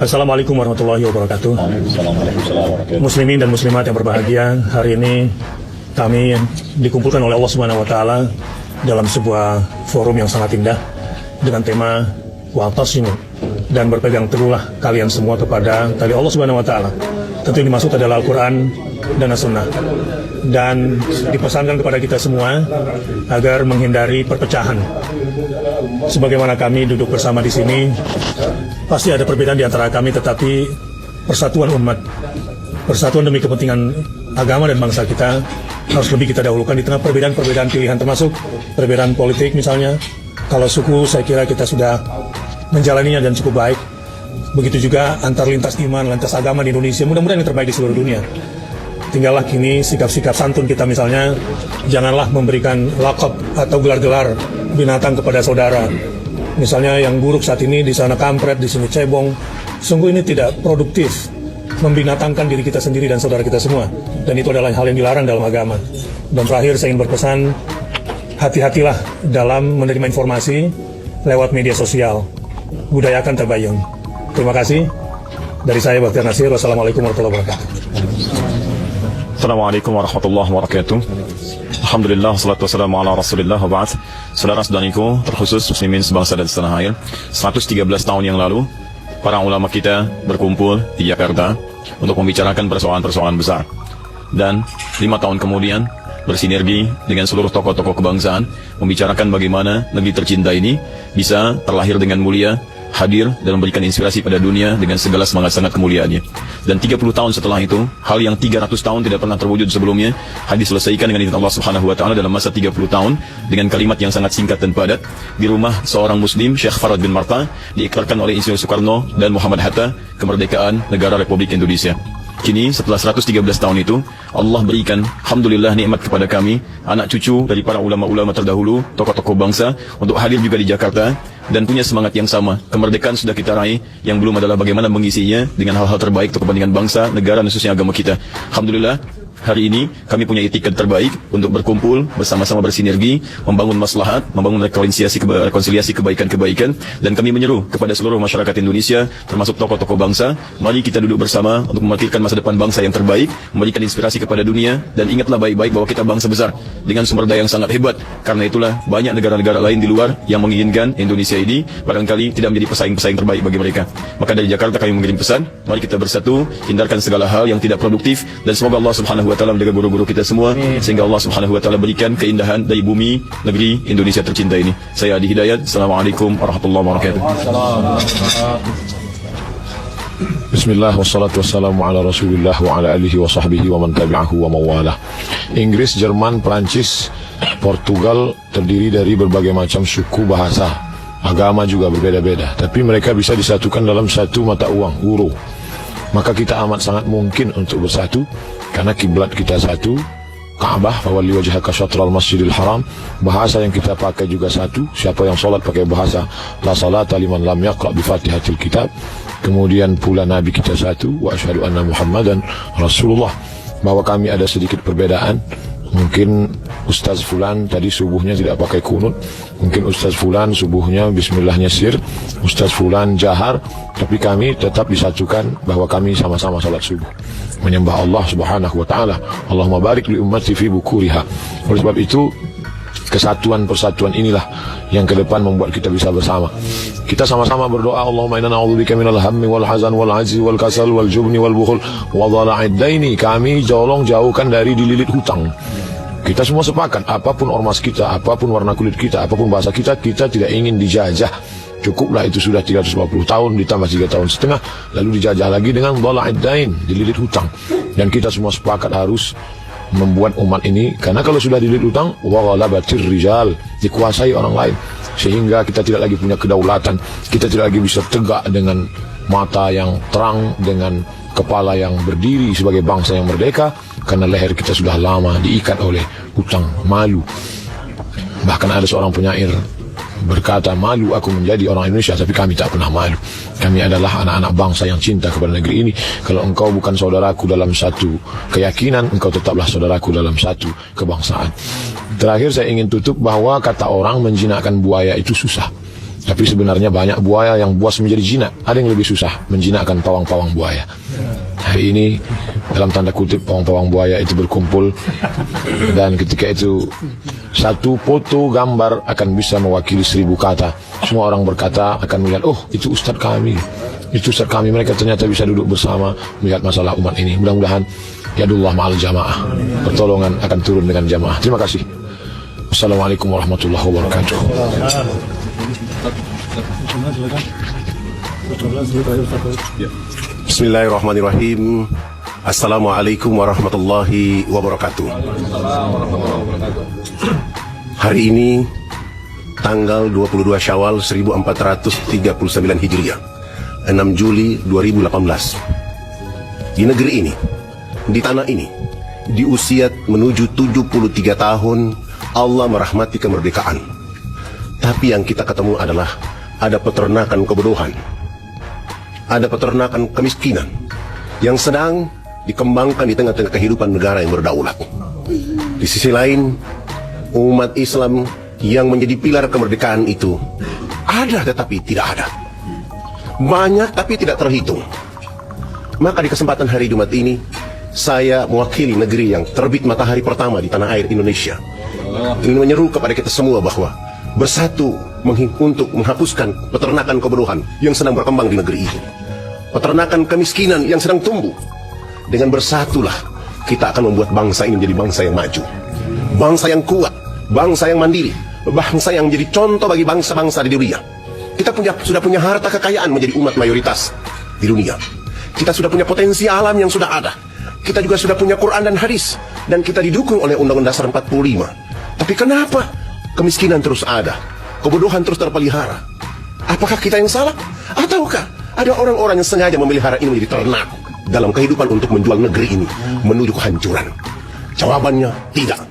Assalamualaikum warahmatullahi wabarakatuh. Muslimin dan muslimat yang berbahagia, hari ini kami dikumpulkan oleh Allah Subhanahu wa taala dalam sebuah forum yang sangat indah dengan tema wa'tasimu, dan berpegang teguhlah kalian semua kepada tali Allah Subhanahu wa taala. Tentu yang dimaksud adalah Al-Qur'an dan As-Sunnah. Dan dipesankan kepada kita semua agar menghindari perpecahan. Sebagaimana kami duduk bersama di sini, pasti ada perbedaan di antara kami, tetapi persatuan umat, persatuan demi kepentingan agama dan bangsa kita harus lebih kita dahulukan di tengah perbedaan-perbedaan pilihan, termasuk perbedaan politik misalnya. Kalau suku, saya kira kita sudah menjalaninya dan cukup baik. Begitu juga antar lintas iman, lintas agama di Indonesia, mudah-mudahan yang terbaik di seluruh dunia. Tinggallah kini sikap-sikap santun kita, misalnya janganlah memberikan lakop atau gelar-gelar binatang kepada saudara. Misalnya yang buruk saat ini, di sana kampret, di sini cebong. Sungguh ini tidak produktif, membinatangkan diri kita sendiri dan saudara kita semua. Dan itu adalah hal yang dilarang dalam agama. Dan terakhir saya ingin berpesan, hati-hatilah dalam menerima informasi lewat media sosial. Budayakan tabayun. Terima kasih. Dari saya Bakhtiar Nasir. Wassalamualaikum warahmatullahi wabarakatuh. Assalamualaikum warahmatullahi wabarakatuh. Alhamdulillah, salatu wassalamu ala rasulillah wa ba'd. Saudara-saudariku, terkhusus muslimin sebangsa dan setanah air, 113 tahun yang lalu para ulama kita berkumpul di Jakarta untuk membicarakan persoalan-persoalan besar. Dan 5 tahun kemudian bersinergi dengan seluruh tokoh-tokoh kebangsaan membicarakan bagaimana negeri tercinta ini bisa terlahir dengan mulia, hadir dan memberikan inspirasi pada dunia dengan segala semangat-semangat kemuliaannya. Dan 30 tahun setelah itu, hal yang 300 tahun tidak pernah terwujud sebelumnya, diselesaikan dengan izin Allah Subhanahu wa taala dalam masa 30 tahun dengan kalimat yang sangat singkat dan padat di rumah seorang muslim, Syekh Farad bin Marta, diikrarkan oleh Insinyur Soekarno dan Muhammad Hatta kemerdekaan negara Republik Indonesia. Kini setelah 113 tahun itu, Allah berikan alhamdulillah nikmat kepada kami, anak cucu dari para ulama-ulama terdahulu, tokoh-tokoh bangsa, untuk hadir juga di Jakarta dan punya semangat yang sama. Kemerdekaan sudah kita raih, yang belum adalah bagaimana mengisinya dengan hal-hal terbaik untuk kepentingan bangsa, negara, dan khususnya agama kita. Alhamdulillah, hari ini kami punya itikat terbaik untuk berkumpul bersama-sama bersinergi, membangun maslahat, membangun rekonsiliasi kebaikan-kebaikan, dan kami menyeru kepada seluruh masyarakat Indonesia, termasuk tokoh-tokoh bangsa, mari kita duduk bersama untuk memikirkan masa depan bangsa yang terbaik, memberikan inspirasi kepada dunia, dan ingatlah baik-baik bahwa kita bangsa besar dengan sumber daya yang sangat hebat. Karena itulah banyak negara-negara lain di luar yang menginginkan Indonesia ini barangkali tidak menjadi pesaing-pesaing terbaik bagi mereka. Maka dari Jakarta kami mengirim pesan, mari kita bersatu, hindarkan segala hal yang tidak produktif, dan semoga Allah Subhanahu wa taala menjaga guru-guru kita semua, sehingga Allah Subhanahu wa taala berikan keindahan dari bumi negeri Indonesia tercinta ini. Saya Adi Hidayat. Assalamualaikum warahmatullahi wabarakatuh. Bismillah, wassalatu wassalamu ala rasulillah wa ala alihi wa sahbihi wa man tabi'ahu wa mawalah. Inggris, Jerman, Perancis, Portugal terdiri dari berbagai macam suku, bahasa, agama juga berbeda-beda, tapi mereka bisa disatukan dalam satu mata uang, euro. Maka kita amat sangat mungkin untuk bersatu, karena kiblat kita satu, Ka'bah, fawalli wajhaka syatral masjidil haram. Bahasa yang kita pakai juga satu, siapa yang sholat pakai bahasa la salata liman lam yaqra bi fatihatil kitab. Kemudian pula Nabi kita satu, wa asyhadu anna Muhammadan Rasulullah. Bahwa kami ada sedikit perbedaan, mungkin Ustaz Fulan tadi subuhnya tidak pakai kunut, mungkin Ustaz Fulan subuhnya bismillahnya sir, Ustaz Fulan jahar, tapi kami tetap disatukan bahwa kami sama-sama salat subuh, menyembah Allah Subhanahu wa taala. Allahumma barik li ummati fi bukuriha. Oleh sebab itu, kesatuan persatuan inilah yang ke depan membuat kita bisa bersama. Kita sama-sama berdoa, Allahumma inna na'udzubika minal hammi wal hazan wal ajzi wal kasal wal jubni wal bukhul wa dhala'id daini. Kami jauhkan dari dililit hutang. Kita semua sepakat, apapun ormas kita, apapun warna kulit kita, apapun bahasa kita, kita tidak ingin dijajah. Cukuplah itu sudah 350 tahun ditambah 3 tahun setengah, lalu dijajah lagi dengan dhala'id dain, dililit hutang. Dan kita semua sepakat harus membuat umat ini, karena kalau sudah dililit hutang, wa ghalabatir rijal, dikuasai orang lain, sehingga kita tidak lagi punya kedaulatan, kita tidak lagi bisa tegak dengan mata yang terang, dengan kepala yang berdiri sebagai bangsa yang merdeka, karena leher kita sudah lama diikat oleh hutang, malu. Bahkan ada seorang penyair berkata, malu aku menjadi orang Indonesia, tapi kami tak pernah malu. Kami adalah anak-anak bangsa yang cinta kepada negeri ini. Kalau engkau bukan saudaraku dalam satu keyakinan, engkau tetaplah saudaraku dalam satu kebangsaan. Terakhir saya ingin tutup bahwa kata orang menjinakkan buaya itu susah, Tapi sebenarnya banyak buaya yang buas menjadi jinak. Ada yang lebih susah menjinakkan pawang-pawang buaya. Hari ini dalam tanda kutip pawang-pawang buaya itu berkumpul, dan ketika itu satu foto gambar akan bisa mewakili 1000 kata. Semua orang berkata akan melihat, oh itu ustadz kami, itu ustadz kami. Mereka ternyata bisa duduk bersama melihat masalah umat ini. Mudah-mudahan yadullah ma'al jamaah, pertolongan akan turun dengan jamaah. Terima kasih. Wassalamualaikum warahmatullahi wabarakatuh. Bismillahirrahmanirrahim. Assalamualaikum warahmatullahi wabarakatuh. Hari ini tanggal 22 Syawal 1439 Hijriah, 6 Juli 2018. Di negeri ini, di tanah ini, di usia menuju 73 tahun Allah merahmati kemerdekaan. Tapi yang kita ketemu adalah ada peternakan kebodohan, ada peternakan kemiskinan yang sedang dikembangkan di tengah-tengah kehidupan negara yang berdaulat. Di sisi lain, umat Islam yang menjadi pilar kemerdekaan itu ada tetapi tidak ada, banyak tapi tidak terhitung. Maka di kesempatan hari Jumat ini, saya mewakili negeri yang terbit matahari pertama di tanah air Indonesia, ingin menyeru kepada kita semua bahwa bersatu untuk menghapuskan peternakan kebodohan yang sedang berkembang di negeri ini, peternakan kemiskinan yang sedang tumbuh. Dengan bersatulah kita akan membuat bangsa ini menjadi bangsa yang maju, bangsa yang kuat, bangsa yang mandiri, bangsa yang menjadi contoh bagi bangsa-bangsa di dunia. Kita sudah punya harta kekayaan menjadi umat mayoritas di dunia. Kita sudah punya potensi alam yang sudah ada. Kita juga sudah punya Quran dan hadis, dan kita didukung oleh Undang-Undang Dasar 45. Tapi kenapa kemiskinan terus ada, kebodohan terus terpelihara? Apakah kita yang salah? Ataukah ada orang-orang yang sengaja memelihara ini menjadi ternak dalam kehidupan untuk menjual negeri ini menuju kehancuran? Jawabannya tidak.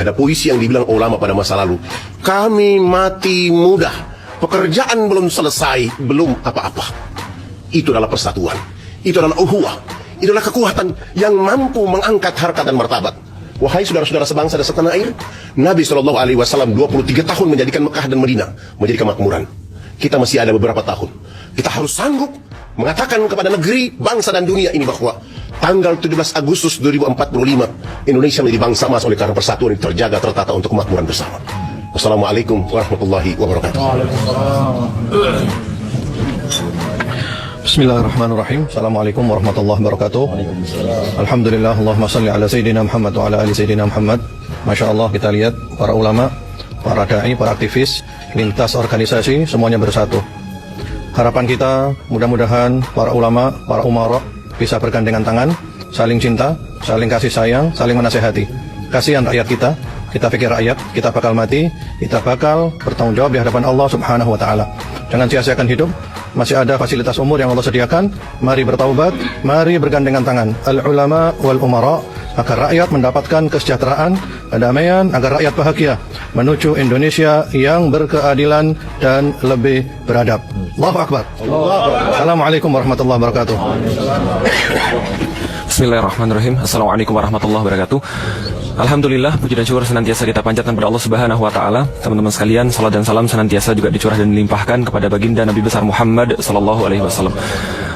Ada puisi yang dibilang ulama pada masa lalu, kami mati muda, pekerjaan belum selesai, belum apa-apa. Itu adalah persatuan, itu adalah ukhuwah, itu adalah kekuatan yang mampu mengangkat harkat dan martabat. Wahai saudara-saudara sebangsa dan setanah air, Nabi SAW 23 tahun menjadikan Mekah dan Madinah menjadi kemakmuran. Kita masih ada beberapa tahun. Kita harus sanggup mengatakan kepada negeri, bangsa dan dunia ini bahwa tanggal 17 Agustus 2045 Indonesia menjadi bangsa emas oleh karena persatuan yang terjaga, tertata untuk kemakmuran bersama. Wassalamualaikum warahmatullahi wabarakatuh. Bismillahirrahmanirrahim. Assalamualaikum warahmatullahi wabarakatuh. Alhamdulillah, Allahumma salli ala Sayyidina Muhammad wa ala ali Sayyidina Muhammad. Masya Allah, kita lihat para ulama, para da'i, para aktivis, lintas organisasi, semuanya bersatu. Harapan kita, mudah-mudahan para ulama, para umara bisa bergandengan tangan, saling cinta, saling kasih sayang, saling menasehati. Kasihan rakyat kita pikir rakyat, kita bakal mati, kita bakal bertanggung jawab di hadapan Allah Subhanahu wa Ta'ala. Jangan sia-siakan hidup. Masih ada fasilitas umur yang Allah sediakan. Mari bertaubat, mari bergandengan tangan, al-ulama wal umara, agar rakyat mendapatkan kesejahteraan, kedamaian, agar rakyat bahagia menuju Indonesia yang berkeadilan dan lebih beradab. Allahu Akbar. Assalamualaikum warahmatullahi wabarakatuh. Bismillahirrahmanirrahim. Assalamualaikum warahmatullahi wabarakatuh. Alhamdulillah, puji dan syukur senantiasa kita panjatkan kepada Allah Subhanahu wa Ta'ala. Teman-teman sekalian, salat dan salam senantiasa juga dicurah dan dilimpahkan kepada baginda Nabi besar Muhammad sallallahu alaihi wasallam.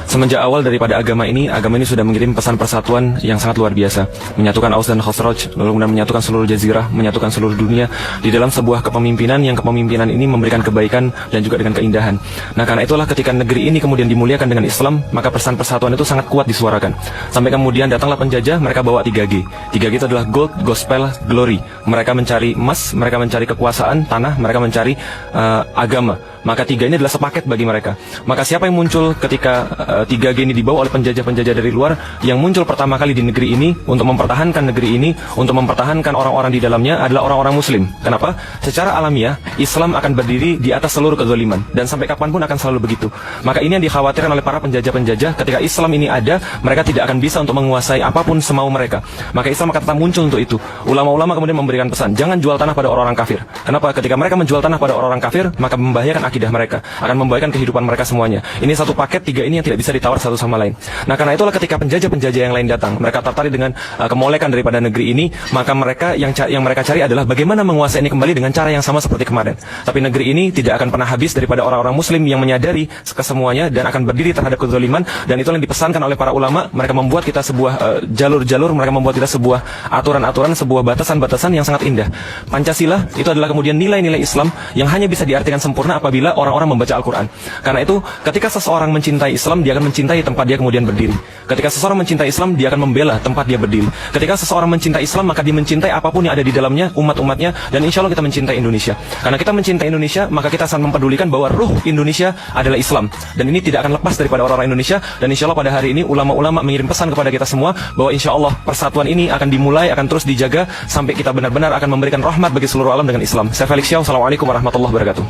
Semenjak awal daripada agama ini sudah mengirim pesan persatuan yang sangat luar biasa, menyatukan Aus dan Khazraj, lalu kemudian menyatukan seluruh jazirah, menyatukan seluruh dunia di dalam sebuah kepemimpinan yang kepemimpinan ini memberikan kebaikan dan juga dengan keindahan. Nah, karena itulah ketika negeri ini kemudian dimuliakan dengan Islam, maka pesan persatuan itu sangat kuat disuarakan. Sampai kemudian datanglah penjajah, mereka bawa 3G. 3G itu adalah gold, gospel, glory. Mereka mencari emas, mereka mencari kekuasaan, tanah, mereka mencari agama. Maka 3 ini adalah sepaket bagi mereka. Maka siapa yang muncul ketika 3G ini dibawa oleh penjajah-penjajah dari luar? Yang muncul pertama kali di negeri ini untuk mempertahankan negeri ini, untuk mempertahankan orang-orang di dalamnya adalah orang-orang Muslim. Kenapa? Secara alamiah Islam akan berdiri di atas seluruh kezaliman, dan sampai kapanpun akan selalu begitu. Maka ini yang dikhawatirkan oleh para penjajah-penjajah. Ketika Islam ini ada, mereka tidak akan bisa untuk menguasai apapun semau mereka. Maka Islam akan tetap muncul untuk itu. Ulama-ulama kemudian memberikan pesan, jangan jual tanah pada orang-orang kafir. Kenapa? Ketika mereka menjual tanah pada orang-orang kafir, maka membahayakan akidah mereka, akan membahayakan kehidupan mereka semuanya. Ini satu paket tiga ini yang tidak bisa ditawar satu sama lain. Nah, karena itulah ketika penjajah-penjajah yang lain datang, mereka tertarik dengan kemolekan daripada negeri ini, maka mereka yang mereka cari adalah bagaimana menguasai ini kembali dengan cara yang sama seperti kemarin. Tapi negeri ini tidak akan pernah habis daripada orang-orang muslim yang menyadari kesemuanya dan akan berdiri terhadap kezaliman, dan itu yang dipesankan oleh para ulama. Mereka membuat kita sebuah jalur-jalur, mereka membuat kita sebuah aturan-aturan, sebuah batasan-batasan yang sangat indah. Pancasila itu adalah kemudian nilai-nilai Islam yang hanya bisa diartikan sempurna apabila orang-orang membaca Al-Quran. Karena itu ketika seseorang mencintai Islam, dia akan mencintai tempat dia kemudian berdiri. Ketika seseorang mencintai Islam, dia akan membela tempat dia berdiri. Ketika seseorang mencintai Islam, maka dia mencintai apapun yang ada di dalamnya, umat-umatnya, dan insya Allah kita mencintai Indonesia. Karena kita mencintai Indonesia, maka kita akan mempedulikan bahwa ruh Indonesia adalah Islam, dan ini tidak akan lepas daripada orang-orang Indonesia. Dan insya Allah pada hari ini ulama-ulama mengirim pesan kepada kita semua bahwa insya Allah persatuan ini akan dimulai, akan terus dijaga sampai kita benar-benar akan memberikan rahmat bagi seluruh alam dengan Islam. Saya Felix Xiao, Assalamualaikum warahmatullahi wabarakatuh.